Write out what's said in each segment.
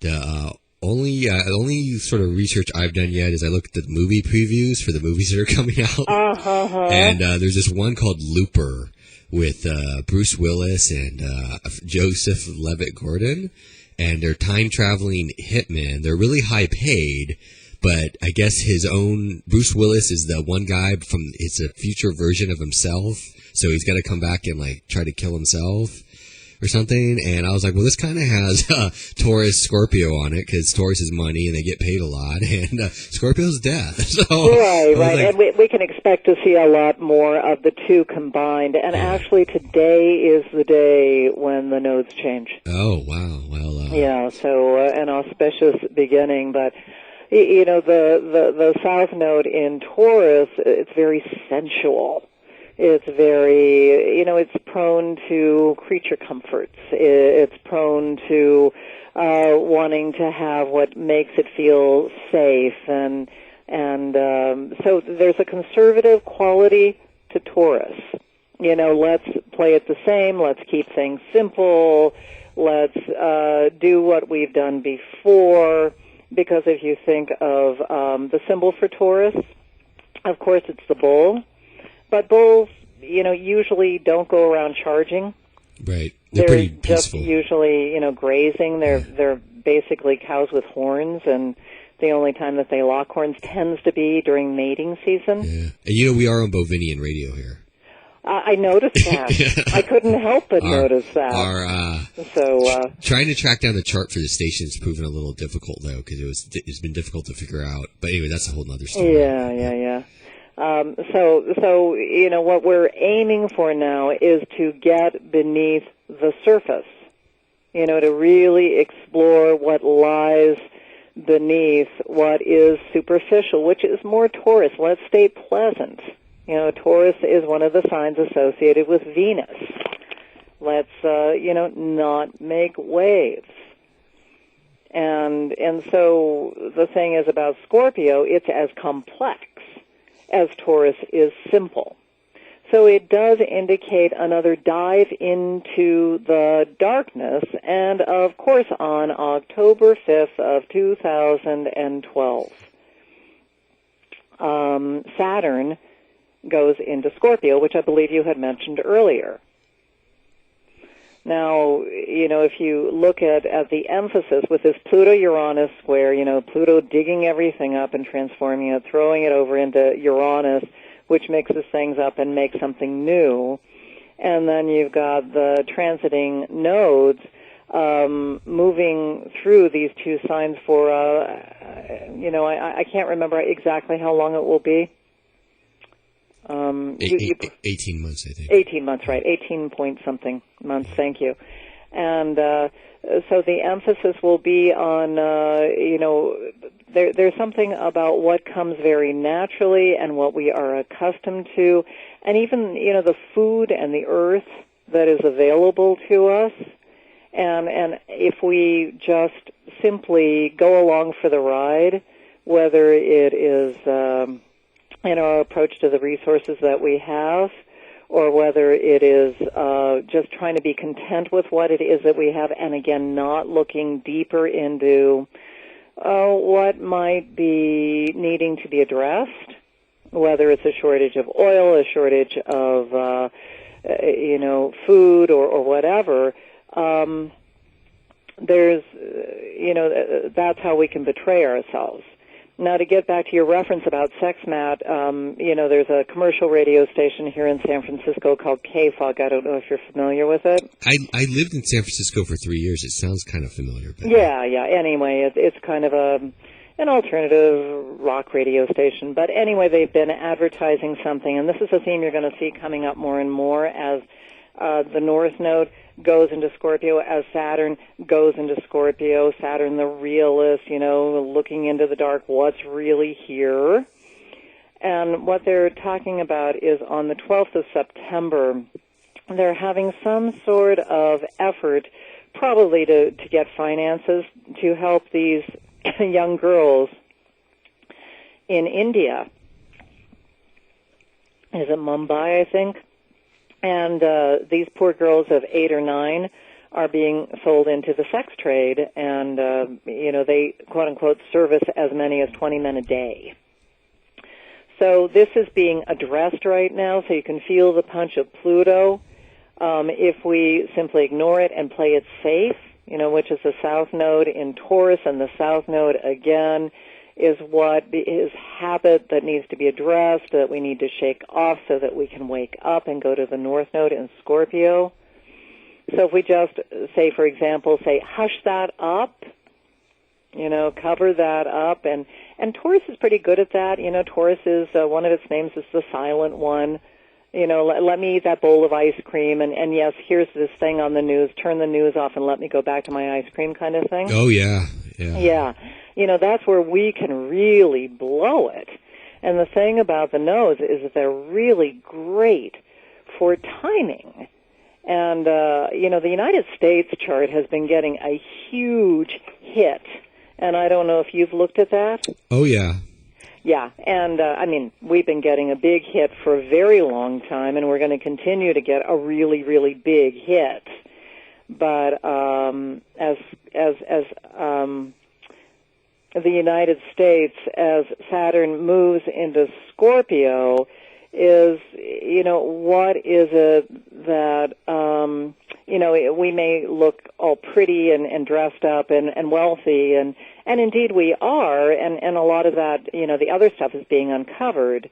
The only sort of research I've done yet is I look at the movie previews for the movies that are coming out. And there's this one called Looper with Bruce Willis and Joseph Levitt-Gordon. And they're time-traveling hitmen. They're really high-paid, but I guess Bruce Willis is the one guy it's a future version of himself. So he's got to come back and, try to kill himself or something. And I was like, well, this kind of has Taurus Scorpio on it because Taurus is money and they get paid a lot, and Scorpio's death. So right. And we can expect to see a lot more of the two combined. And actually, today is the day when the nodes change. Oh, wow. Well, so an auspicious beginning. But, the South Node in Taurus, it's very sensual. It's very, it's prone to creature comforts. It's prone to wanting to have what makes it feel safe, and so there's a conservative quality to Taurus. Let's play it the same. Let's keep things simple. Let's do what we've done before. Because if you think of the symbol for Taurus, of course it's the bull. But bulls, usually don't go around charging. Right. They're pretty peaceful. Just usually, grazing. They're basically cows with horns, and the only time that they lock horns tends to be during mating season. Yeah. And we are on Bovinian radio here. I noticed that. I couldn't help but notice that. Trying to track down the chart for the station has proven a little difficult, though, because it's been difficult to figure out. But anyway, that's a whole other story. Yeah. So what we're aiming for now is to get beneath the surface, to really explore what lies beneath what is superficial, which is more Taurus. Let's stay pleasant. Taurus is one of the signs associated with Venus. Let's, not make waves. And so the thing is about Scorpio, it's as complex as Taurus is simple. So it does indicate another dive into the darkness, and of course on October 5th of 2012, Saturn goes into Scorpio, which I believe you had mentioned earlier. Now, if you look at the emphasis with this Pluto-Uranus square, Pluto digging everything up and transforming it, throwing it over into Uranus, which mixes things up and makes something new. And then you've got the transiting nodes moving through these two signs for, I can't remember exactly how long it will be. 18 months, I think. 18 months, right. 18-point-something months, thank you. And so the emphasis will be on, there's something about what comes very naturally and what we are accustomed to, and even, the food and the earth that is available to us. And if we just simply go along for the ride, whether it is in our approach to the resources that we have, or whether it is just trying to be content with what it is that we have, and again, not looking deeper into what might be needing to be addressed, whether it's a shortage of oil, a shortage of, food or whatever. That's how we can betray ourselves. Now, to get back to your reference about sex, Matt, there's a commercial radio station here in San Francisco called KFOG. I don't know if you're familiar with it. I lived in San Francisco for 3 years. It sounds kind of familiar. But yeah. Anyway, it's kind of an alternative rock radio station. But anyway, they've been advertising something, and this is a theme you're going to see coming up more and more as the North Node goes into Scorpio, as Saturn goes into Scorpio. Saturn, the realist, looking into the dark, what's really here. And what they're talking about is on the 12th of September, they're having some sort of effort, probably to get finances to help these young girls in India. Is it Mumbai, I think? And these poor girls of 8 or 9 are being sold into the sex trade, and, they, quote-unquote, service as many as 20 men a day. So this is being addressed right now, so you can feel the punch of Pluto. If we simply ignore it and play it safe, which is the South Node in Taurus, and the South Node, again, is what is habit that needs to be addressed, that we need to shake off so that we can wake up and go to the North Node in Scorpio. So if we just say, for example, hush that up, cover that up, and Taurus is pretty good at that. Taurus is, one of its names is the silent one. Let me eat that bowl of ice cream, and yes, here's this thing on the news, turn the news off and let me go back to my ice cream kind of thing. Oh, yeah. Yeah. That's where we can really blow it. And the thing about the nodes is that they're really great for timing. And, the United States chart has been getting a huge hit. And I don't know if you've looked at that. Oh, yeah. Yeah, and, we've been getting a big hit for a very long time, and we're going to continue to get a really, really big hit. But as the United States, as Saturn moves into Scorpio, is, what is it that, we may look all pretty and dressed up and wealthy, and indeed we are, and a lot of that, the other stuff is being uncovered,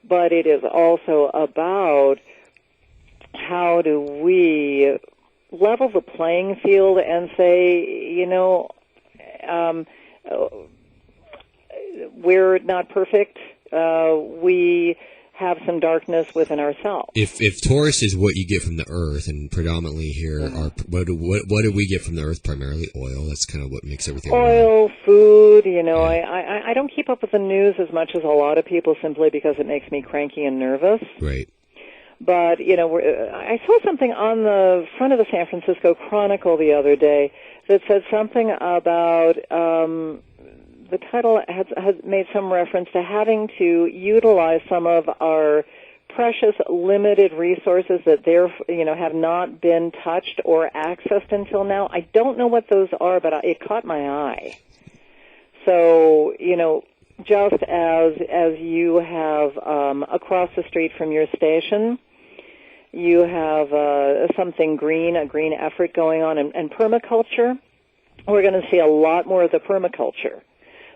but it is also about how do we level the playing field and say, we're not perfect, we have some darkness within ourselves. If Taurus is what you get from the Earth, and predominantly here, what do we get from the Earth? Primarily oil. That's kind of what makes everything. Oil, food. I don't keep up with the news as much as a lot of people, simply because it makes me cranky and nervous. Right. But I saw something on the front of the San Francisco Chronicle the other day that said something about. The title has made some reference to having to utilize some of our precious, limited resources that have not been touched or accessed until now. I don't know what those are, but it caught my eye. So, just as you have across the street from your station, you have something green, a green effort going on, and permaculture. We're going to see a lot more of the permaculture.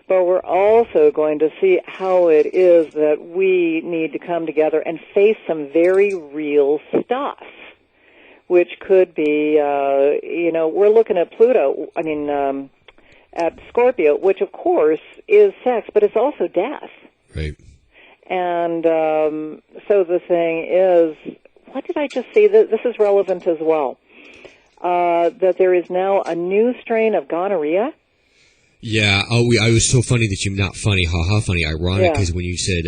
But we're also going to see how it is that we need to come together and face some very real stuff, which could be, we're looking at Pluto, at Scorpio, which of course is sex, but it's also death. Right. And so the thing is, what did I just see? This is relevant as well, that there is now a new strain of gonorrhea. Yeah. Oh, I was so funny that you're not funny. Ha ha. Funny. Ironic, because when you said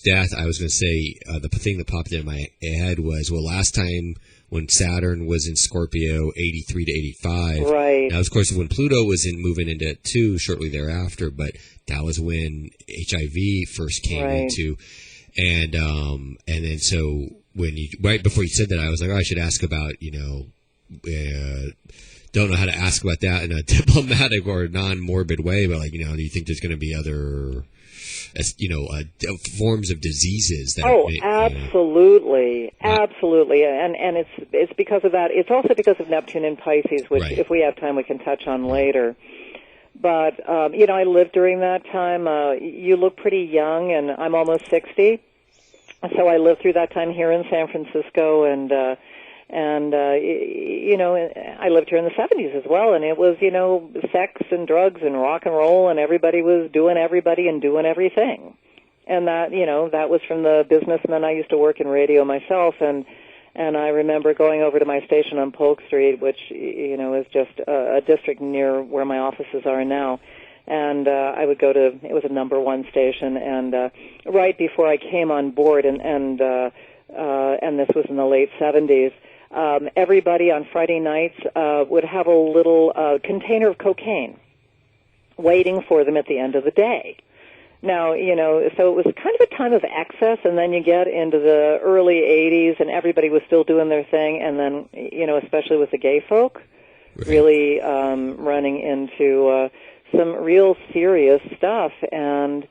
death, I was going to say the thing that popped in my head was, well, last time when Saturn was in Scorpio, 83 to 85. Right. Now, of course, when Pluto was moving into it too, shortly thereafter, but that was when HIV first came into, and then so when right before you said that, I was like, oh, I should ask about, don't know how to ask about that in a diplomatic or non-morbid way, but do you think there's going to be other, forms of diseases? Absolutely, absolutely, and it's because of that. It's also because of Neptune in Pisces, which, if we have time, we can touch on later. But I lived during that time. You look pretty young, and I'm almost 60, so I lived through that time here in San Francisco, and I lived here in the 70s as well, and it was, sex and drugs and rock and roll, and everybody was doing everybody and doing everything. And that, that was from the businessmen. I used to work in radio myself, and I remember going over to my station on Polk Street, which, is just a district near where my offices are now. And I would go to, it was a number one station, and right before I came on board, and this was in the late 70s, everybody on Friday nights would have a little container of cocaine waiting for them at the end of the day. Now, so it was kind of a time of excess, and then you get into the early 80s, and everybody was still doing their thing, and then, especially with the gay folk, really running into some real serious stuff. And,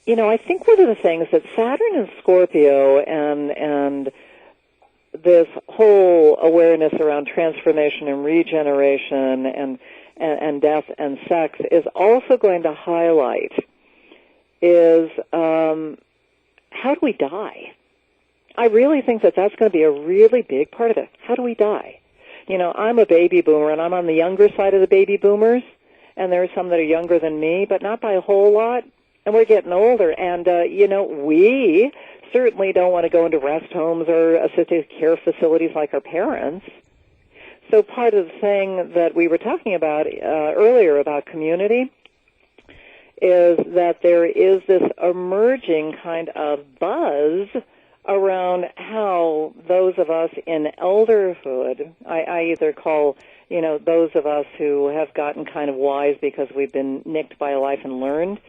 I think one of the things that Saturn and Scorpio and this whole awareness around transformation and regeneration and death and sex is also going to highlight is how do we die? I really think that that's going to be a really big part of it. How do we die? I'm a baby boomer, and I'm on the younger side of the baby boomers, and there are some that are younger than me, but not by a whole lot, and we're getting older. And, we certainly don't want to go into rest homes or assisted care facilities like our parents. So part of the thing that we were talking about earlier about community is that there is this emerging kind of buzz around how those of us in elderhood, I either call, those of us who have gotten kind of wise because we've been nicked by life and learned,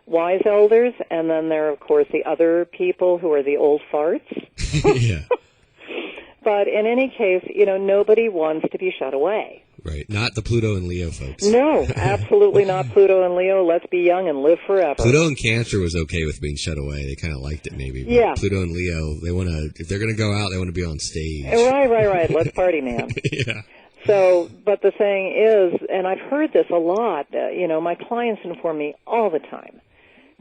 wise elders, and then there are, of course, the other people who are the old farts. Yeah. But in any case, nobody wants to be shut away. Right. Not the Pluto and Leo folks. No, absolutely not Pluto and Leo. Let's be young and live forever. Pluto and Cancer was okay with being shut away. They kind of liked it maybe. But yeah. Pluto and Leo, they want to, if they're going to go out, they want to be on stage. Right. Let's party, man. Yeah. So, but the thing is, and I've heard this a lot, my clients inform me all the time.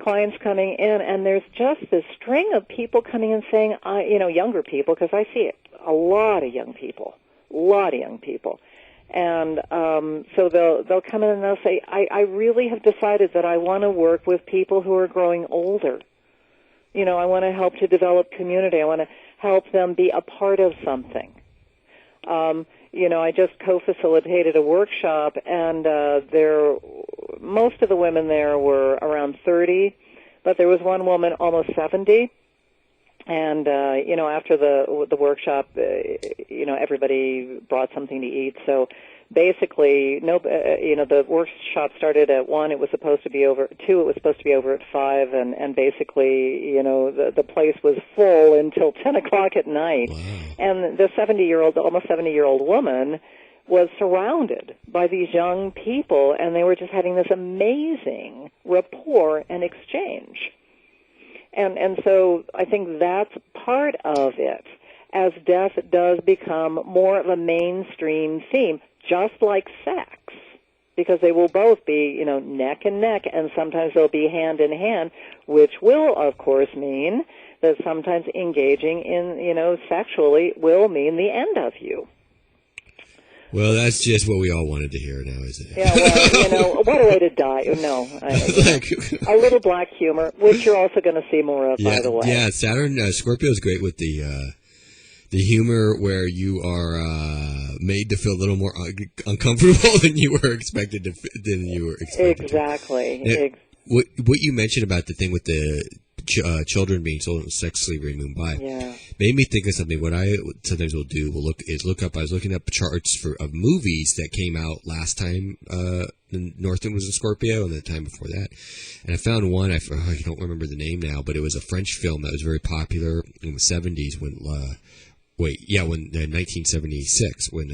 Clients coming in, and there's just this string of people coming in saying, younger people, because I see it, a lot of young people. And so they'll come in and they'll say, I really have decided that I want to work with people who are growing older. I want to help to develop community. I want to help them be a part of something. I just co-facilitated a workshop, and most of the women there were around 30, but there was one woman almost 70. And after the workshop, everybody brought something to eat. So basically, the workshop started at 1. It was supposed to be over 2. It was supposed to be over at 5, and basically, the place was full until 10 o'clock at night. Wow. And the almost 70-year-old woman was surrounded by these young people, and they were just having this amazing rapport and exchange. And so I think that's part of it, as death does become more of a mainstream theme, just like sex, because they will both be, neck and neck, and sometimes they'll be hand in hand, which will, of course, mean that sometimes engaging in, sexually will mean the end of you. Well, that's just what we all wanted to hear now, isn't it? Yeah, well, what a way to die. No, a little black humor, which you're also going to see more of, by the way. Yeah, Saturn, Scorpio is great with the humor where you are made to feel a little more uncomfortable than you were expected. Exactly. Now, what you mentioned about the thing with the children being sold in sex slavery in Mumbai made me think of something. What I sometimes will do look up. I was looking up charts of movies that came out last time Northern was a Scorpio, and the time before that, and I found one. I don't remember the name now, but it was a French film that was very popular in the 70s when 1976, when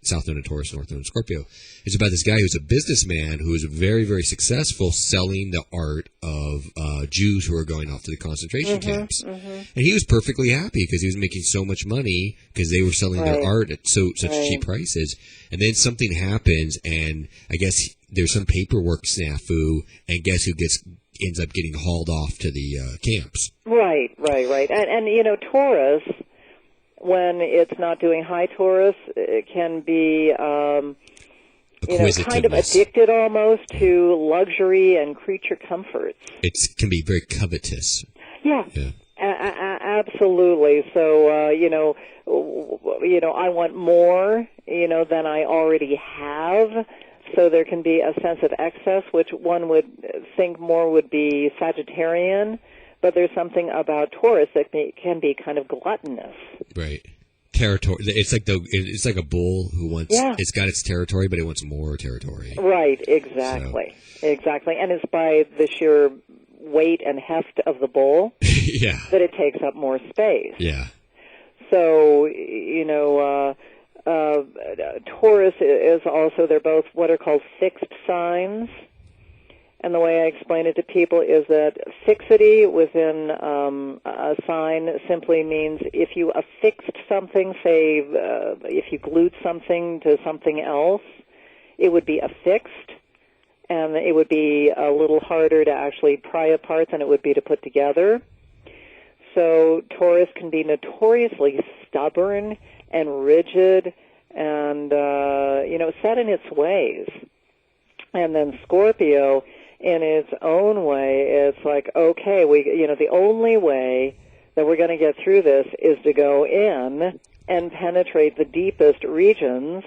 South Node and Taurus, North Node and Scorpio. It's about this guy who's a businessman who is very, very successful selling the art of Jews who are going off to the concentration camps. Mm-hmm. And he was perfectly happy because he was making so much money because they were selling their art at such cheap prices. And then something happens, and I guess there's some paperwork snafu, and guess who ends up getting hauled off to the camps? Right. And Taurus, when it's not doing high Taurus, it can be, kind of addicted almost to luxury and creature comforts. It can be very covetous. Yeah. Absolutely. So, I want more, than I already have. So there can be a sense of excess, which one would think more would be Sagittarian. But there's something about Taurus that can be kind of gluttonous. Right. Territory. It's like a bull who wants. Yeah. It's got its territory, but it wants more territory. Right. Exactly. And it's by the sheer weight and heft of the bull that it takes up more space. Yeah. So Taurus is also, they're both what are called fixed signs. And the way I explain it to people is that fixity within a sign simply means if you affixed something, say if you glued something to something else, it would be affixed, and it would be a little harder to actually pry apart than it would be to put together. So Taurus can be notoriously stubborn and rigid and, set in its ways. And then Scorpio, in its own way, it's like, okay, the only way that we're going to get through this is to go in and penetrate the deepest regions,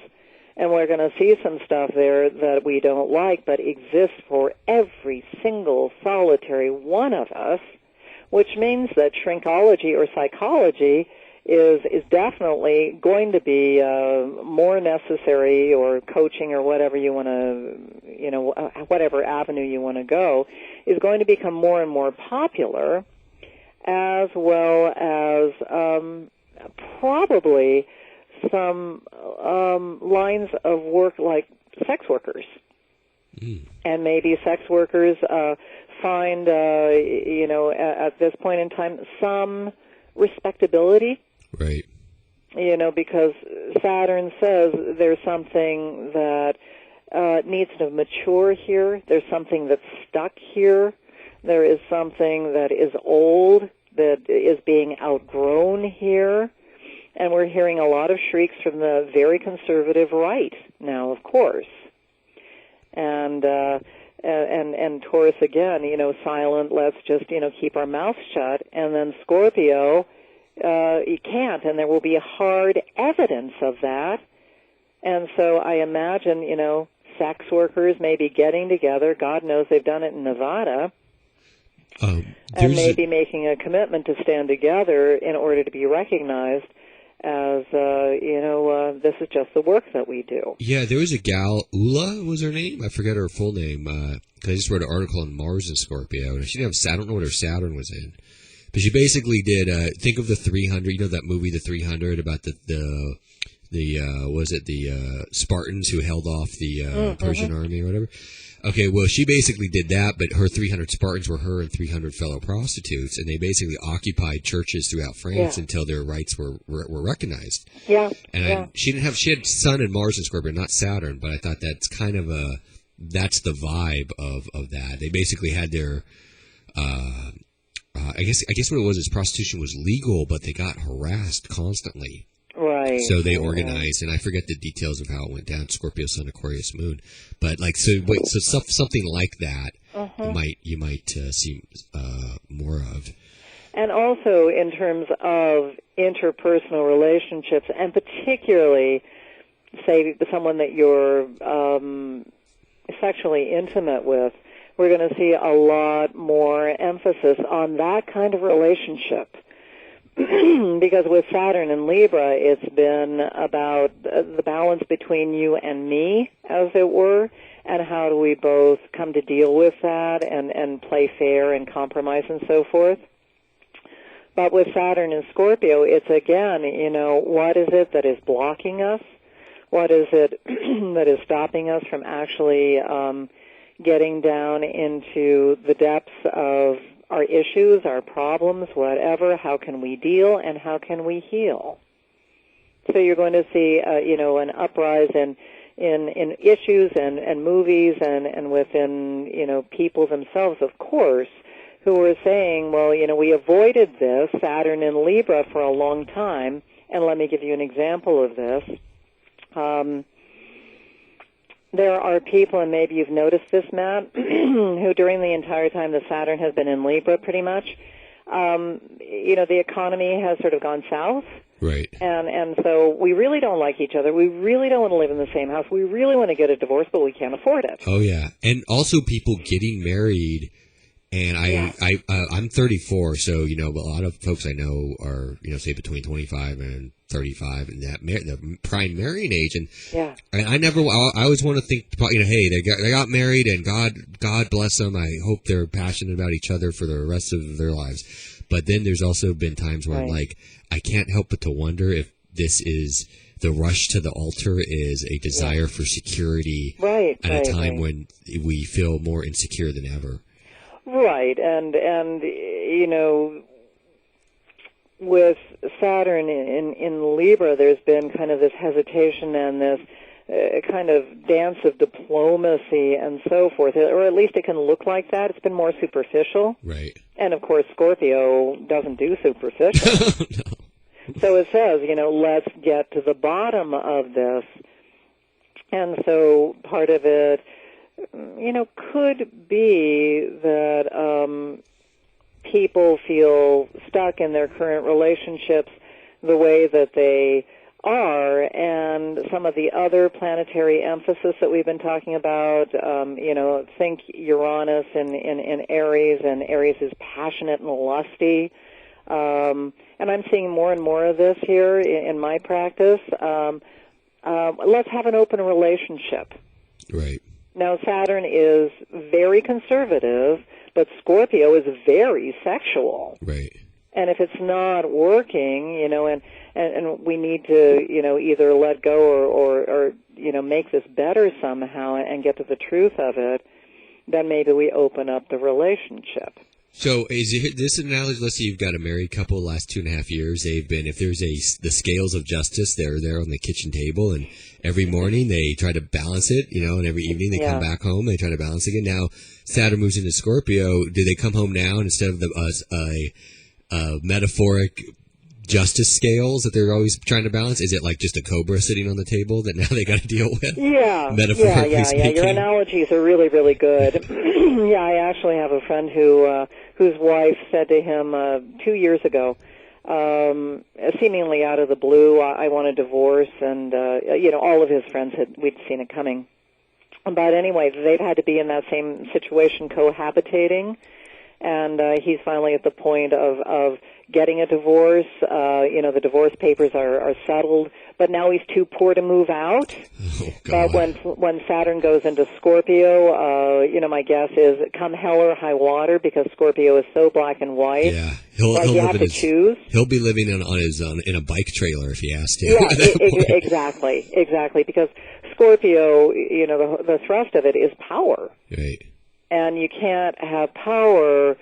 and we're going to see some stuff there that we don't like, but exists for every single solitary one of us, which means that shrinkology or psychology is definitely going to be more necessary, or coaching or whatever you want to, whatever avenue you want to go, is going to become more and more popular, as well as probably some lines of work like sex workers. And maybe sex workers find, at this point in time, some respectability. Right. Because Saturn says there's something that needs to mature here. There's something that's stuck here. There is something that is old, that is being outgrown here. And we're hearing a lot of shrieks from the very conservative right now, of course. And Taurus again, silent, let's just, keep our mouths shut. And then Scorpio, you can't, and there will be hard evidence of that. And so I imagine, sex workers maybe getting together. God knows they've done it in Nevada. And maybe making a commitment to stand together in order to be recognized as, this is just the work that we do. Yeah, there was a gal, Ula was her name? I forget her full name, because I just read an article on Mars and Scorpio, and she didn't have, I don't know what her Saturn was in. But she basically did, think of the 300, that movie, The 300, about the Spartans who held off the Persian army or whatever? Okay, well, she basically did that, but her 300 Spartans were her and 300 fellow prostitutes, and they basically occupied churches throughout France until their rights were recognized. Yeah. And she had Sun and Mars and Scorpio, not Saturn, but I thought that's kind of that's the vibe of that. They basically had their, I guess what it was is prostitution was legal, but they got harassed constantly. Right. So they organized, and I forget the details of how it went down. Scorpio, Sun, Aquarius, Moon, but something like that you might see more of. And also in terms of interpersonal relationships, and particularly, say, someone that you're sexually intimate with, we're going to see a lot more emphasis on that kind of relationship. Because with Saturn and Libra, it's been about the balance between you and me, as it were, and how do we both come to deal with that and play fair and compromise and so forth. But with Saturn and Scorpio, it's again, what is it that is blocking us? What is it that is stopping us from actually getting down into the depths of our issues, our problems, whatever? How can we deal and how can we heal? So you're going to see, an uprise in issues and movies and within, people themselves, of course, who are saying, well, we avoided this, Saturn in Libra, for a long time. And let me give you an example of this. There are people, and maybe you've noticed this, Matt, who during the entire time that Saturn has been in Libra, pretty much, the economy has sort of gone south. Right. And so we really don't like each other. We really don't want to live in the same house. We really want to get a divorce, but we can't afford it. Oh, yeah. And also people getting married. And I'm 34, so, a lot of folks I know are, say between 25 and 35 and the prime marrying age. And I always want to think, hey, they got married and God bless them. I hope they're passionate about each other for the rest of their lives. But then there's also been times where I'm like, I can't help but to wonder if this is the rush to the altar is a desire for security at a time when we feel more insecure than ever. Right, and with Saturn in Libra, there's been kind of this hesitation and this kind of dance of diplomacy and so forth, or at least it can look like that. It's been more superficial. Right. And, of course, Scorpio doesn't do superficial. No. So it says, let's get to the bottom of this. And so part of it, could be that people feel stuck in their current relationships the way that they are, and some of the other planetary emphasis that we've been talking about, think Uranus in Aries, and Aries is passionate and lusty. And I'm seeing more and more of this here in my practice. Let's have an open relationship. Right. Now, Saturn is very conservative, but Scorpio is very sexual. Right. And if it's not working, and we need to, either let go or make this better somehow and get to the truth of it, then maybe we open up the relationship. So is this analogy? Let's say you've got a married couple the last 2.5 years. They've been, if there's the scales of justice, they're there on the kitchen table, and every morning they try to balance it, and every evening they come back home, they try to balance again. Now Saturn moves into Scorpio. Do they come home now, and instead of a metaphoric justice scales that they're always trying to balance, is it like just a cobra sitting on the table that now they got to deal with? Yeah, metaphorically speaking. Your analogies are really, really good. Yeah, I actually have a friend whose wife said to him 2 years ago, seemingly out of the blue, I want a divorce, and all of his friends we'd seen it coming. But anyway, they've had to be in that same situation, cohabitating, and he's finally at the point of getting a divorce. The divorce papers are settled, but now he's too poor to move out. Oh, God. But when Saturn goes into Scorpio, my guess is come hell or high water, because Scorpio is so black and white. Yeah, he'll you have to choose. He'll be living in a bike trailer if he has to. Yeah, exactly. Because Scorpio, the thrust of it is power. Right. And you can't have power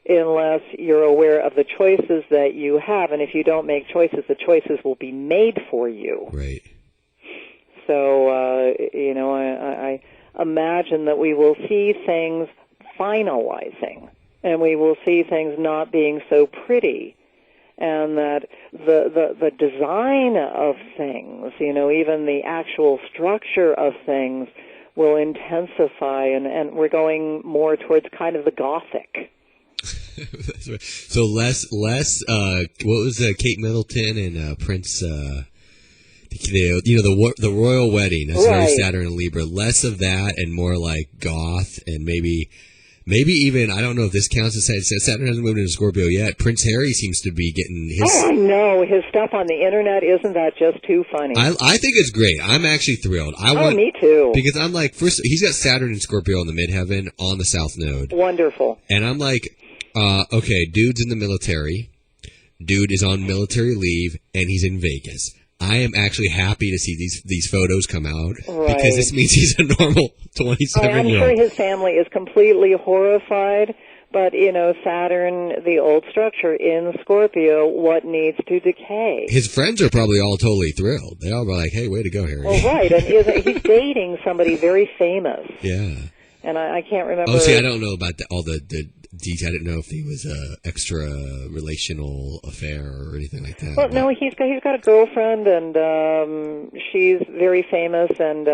unless you're aware of the choices that you have. And if you don't make choices, the choices will be made for you. Right. So, I imagine that we will see things finalizing, and we will see things not being so pretty, and that the design of things, even the actual structure of things will intensify, and we're going more towards kind of the Gothic. So less. What was Kate Middleton and Prince? The royal wedding. That's very Saturn and Libra. Less of that and more like goth, and maybe even, I don't know if this counts as Saturn hasn't moved into Scorpio yet. Prince Harry seems to be getting his. Oh, I know, his stuff on the internet. Isn't that just too funny? I think it's great. I'm actually thrilled. Me too. Because I'm like, first, he's got Saturn and Scorpio in the midheaven on the South Node. Wonderful. And I'm like, okay, dude's in the military. Dude is on military leave, and he's in Vegas. I am actually happy to see these photos come out, because this means he's a normal 27-year-old. I'm sure his family is completely horrified, but, Saturn, the old structure in Scorpio, what needs to decay? His friends are probably all totally thrilled. They all were like, hey, way to go, Harry. Well, right, and he's dating somebody very famous. Yeah. And I can't remember. Oh, see, I don't know about all the detail. I didn't know if he was a extra relational affair or anything like that. Well, no, he's got a girlfriend, and she's very famous, and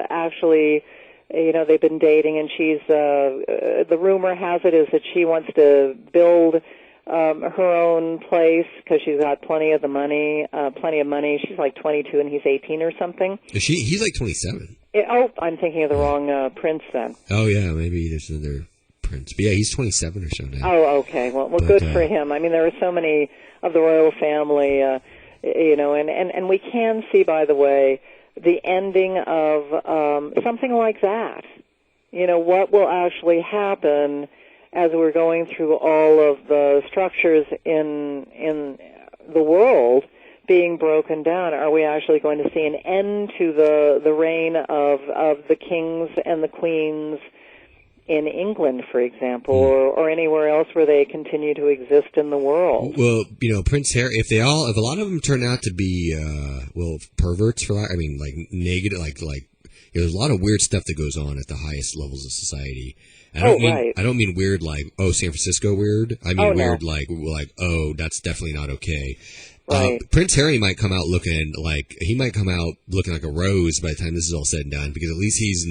actually, they've been dating, and she's. The rumor has it is that she wants to build her own place because she's got plenty of money. She's like 22, and he's 18 or something. He's like 27. I'm thinking of the wrong prince then. Oh yeah, maybe there's another prince. But yeah, he's 27 or so now. Oh, okay. Well, good for him. I mean, there are so many of the royal family, and we can see, by the way, the ending of something like that. What will actually happen as we're going through all of the structures in the world being broken down? Are we actually going to see an end to the reign of the kings and the queens in England, for example, or anywhere else where they continue to exist in the world? Well, Prince Harry, if a lot of them turn out to be, perverts negative, there's a lot of weird stuff that goes on at the highest levels of society. I don't mean weird like, San Francisco weird. I mean weird like, that's definitely not okay. Right. Prince Harry might come out looking like a rose by the time this is all said and done, because at least he's a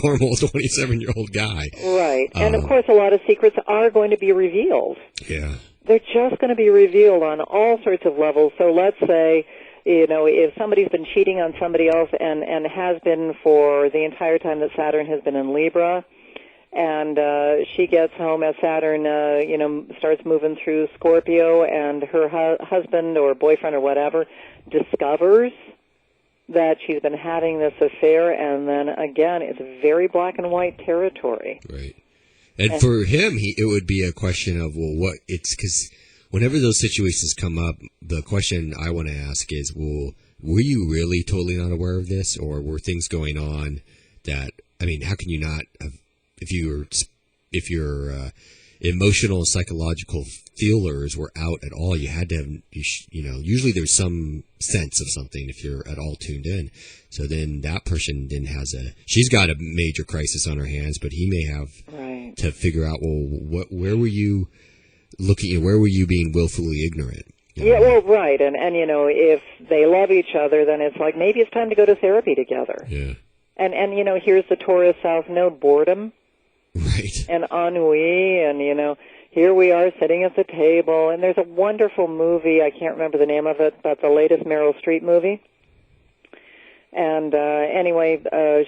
normal 27-year-old guy. Right. And of course, a lot of secrets are going to be revealed. Yeah. They're just going to be revealed on all sorts of levels. So let's say, if somebody's been cheating on somebody else and has been for the entire time that Saturn has been in Libra, and she gets home as Saturn, starts moving through Scorpio, and her husband or boyfriend or whatever discovers that she's been having this affair, and then again, it's very black and white territory. Right. And for him, it would be a question of, because whenever those situations come up, the question I want to ask is, were you really totally not aware of this, or were things going on that, how can you not have, if your emotional and psychological feelers were out at all, you had to have, usually there's some sense of something if you're at all tuned in. So then that person she's got a major crisis on her hands, but he may have to figure out, where were you looking, where were you being willfully ignorant? Yeah, well, right. And if they love each other, then it's like, maybe it's time to go to therapy together. Yeah. And here's the Taurus South Node, boredom. Right. And ennui, and, here we are sitting at the table, and there's a wonderful movie, I can't remember the name of it, but the latest Meryl Streep movie. And anyway,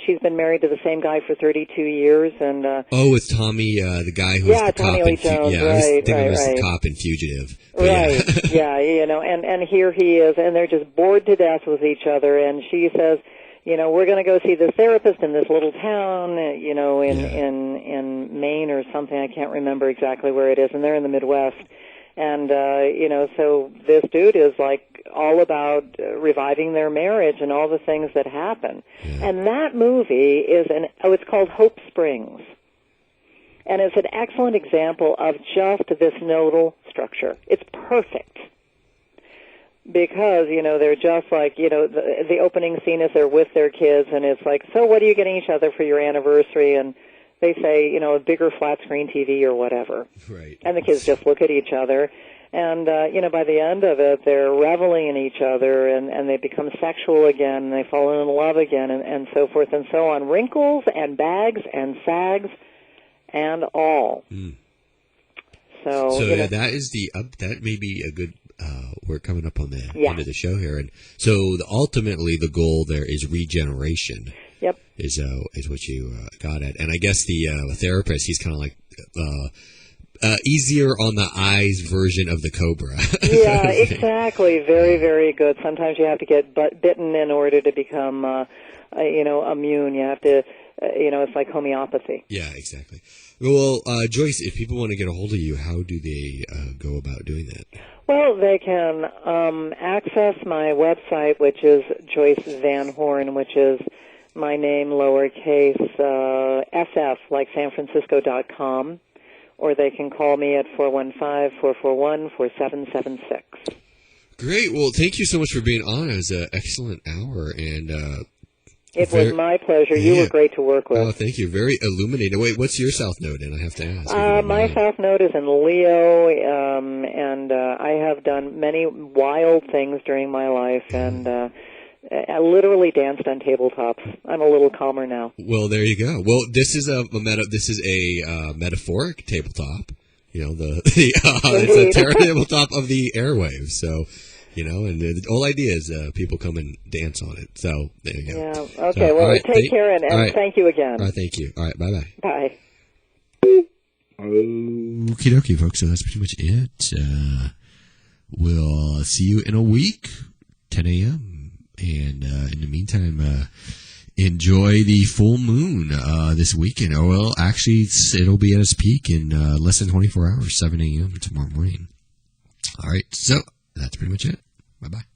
she's been married to the same guy for 32 years, and it's Tommy, the guy who's the Tommy cop Lee Jones, I was thinking it was the cop in Fugitive. Right, yeah, and here he is, and they're just bored to death with each other, and she says, we're going to go see this therapist in this little town, in Maine or something. I can't remember exactly where it is, and they're in the Midwest. And, so this dude is like all about reviving their marriage and all the things that happen. Yeah. And that movie is it's called Hope Springs. And it's an excellent example of just this nodal structure. It's perfect. Because, they're just like, the opening scene is they're with their kids, and it's like, so what are you getting each other for your anniversary? And they say, a bigger flat screen TV or whatever. Right. And the kids just look at each other. And, by the end of it, they're reveling in each other, and they become sexual again, and they fall in love again, and so forth and so on. Wrinkles and bags and sags and all. Mm. So that is that may be a good... we're coming up on the end of the show here, and so ultimately the goal there is regeneration. Yep, is what you got at, and I guess the therapist, he's kind of like easier on the eyes version of the cobra. Yeah, exactly. Very, very good. Sometimes you have to get bitten in order to become immune. You have to. It's like homeopathy. Yeah, exactly. Well, Joyce, if people want to get a hold of you, how do they go about doing that? Well, they can access my website, which is Joyce Van Horn, which is my name, lowercase SF, like sanfrancisco.com, or they can call me at 415-441-4776. Great. Well, thank you so much for being on. It was an excellent hour, and it was my pleasure. You were great to work with. Oh, thank you. Very illuminating. Wait, what's your South Node? And I have to ask. My South Node is in Leo, and I have done many wild things during my life, and I literally danced on tabletops. I'm a little calmer now. Well, there you go. Well, this is a metaphoric tabletop. It's a tabletop of the airwaves. So. And the whole idea is people come and dance on it. So there you go. Yeah. Okay. So, well, take care and thank you again. All right. Thank you. All right. Bye-bye. Bye. Okie dokie, folks. So that's pretty much it. We'll see you in a week, 10 a.m. And in the meantime, enjoy the full moon this weekend. Oh, well, actually, it'll be at its peak in less than 24 hours, 7 a.m. tomorrow morning. All right. So that's pretty much it. Bye-bye.